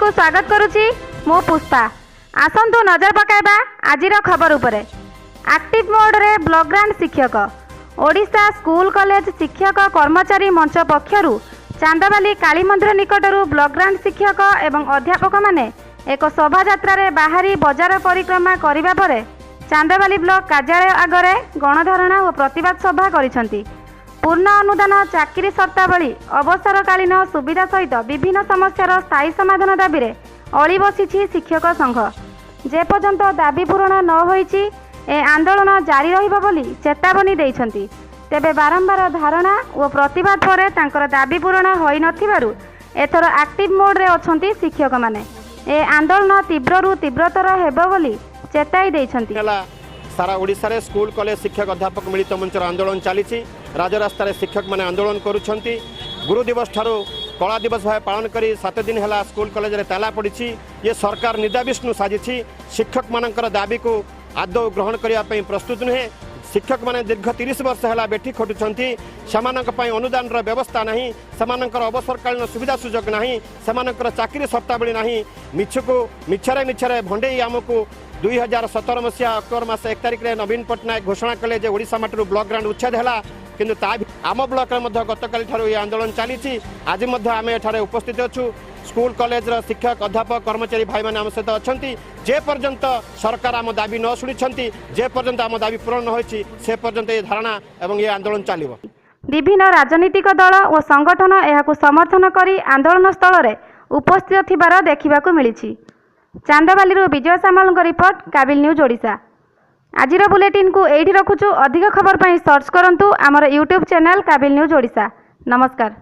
को स्वागत करुच्ची मो पुष्पा। आसंतु नजर पकाइबा आजिर खबर उपरे। एक्टिव मोड रे ब्लॉक ग्रांट शिक्षक ओडिशा स्कूल कॉलेज शिक्षक कर्मचारी मंच पक्षरु चांदबाली काली मंदिर निकटरू ब्लॉक ग्रांट शिक्षक एवं अध्यापक माने एक शोभा यात्रा रे बाहरी बजार परिक्रमा करिबा परे चांदबाली ब्लॉक कार्यालय आगरे गणधारणा और प्रतिवाद सभा करिसंती। पूर्ण अनुदान चाकरी शर्तावली अवसरकालीन सुविधा सहित विभिन्न समस्यार स्थायी समाधान दाबी रे अली बसिछि शिक्षक संघ। जेपर्यंत दाबी पूरण न होईछि ए आंदोलन जारी रहिबो बोली चेतावनी दैछंती। तेबे बारंबार धारणा और प्रतिवाद परे तांकर दाबी पूरण होई नथिबारु एथर एक्टिव मोड रे अछंती शिक्षक माने। ए आंदोलन तीव्ररु तीव्रतर हेबो बोली चेताई दैछंती। सारा ओडिशा रे स्कूल कॉलेज शिक्षक अध्यापक मिलित मंचर आंदोलन चली राजरास्तार शिक्षक मैंने आंदोलन करुँच। गुरु दिवस ठारू कला दिवस भाव पालन कर 7 दिन है स्कूल कॉलेज रे ताला पड़ी। ये सरकार निदा विष्णु साजिश शिक्षक मानकर दाबी को आदौ ग्रहण करने प्रस्तुत नुहे। शिक्षक मैंने दीर्घ 30 वर्ष है बेठी खटुंट अनुदान व्यवस्था नहीं, अवसरकालीन सुविधा सुजोग नहीं, चाकरी शर्तावली नहीं। मिछरे मिछरे भंडे आमको 2017 मसीहा अक्टोबर मास 1 तारिख में नवीन पट्टनायक घोषणा कले जे ओडिशा माटी ब्लॉक ग्रांट उच्छेद है किंतु आम ब्लॉक में गतकाली ठारू ये आंदोलन चली। आज आम एठारे उपस्थित अच्छु। स्कूल कॉलेज शिक्षक अध्यापक कर्मचारी भाई मैंने आम सहित अच्छा। जे पर्यंत सरकार आम दाबी न शुणी, जे पर्यंत आम दाबी पूरण न होइछि से पर्यंत ये धारणा एवं ये आंदोलन चलिबो। विभिन्न राजनीतिक दल और संगठन यहाकु समर्थन करी आंदोलन स्थल रे उपस्थित थिबार देखिबाकु मिलिछि। चांदबाली विजय सामल रिपोर्ट, काबिल न्यूज ओडिशा। आजिर बुलेटिन को एठी रखुछु। अधिक खबर पई सर्च करंतु आमर यूट्यूब चैनल काबिल न्यूज ओडिशा। नमस्कार।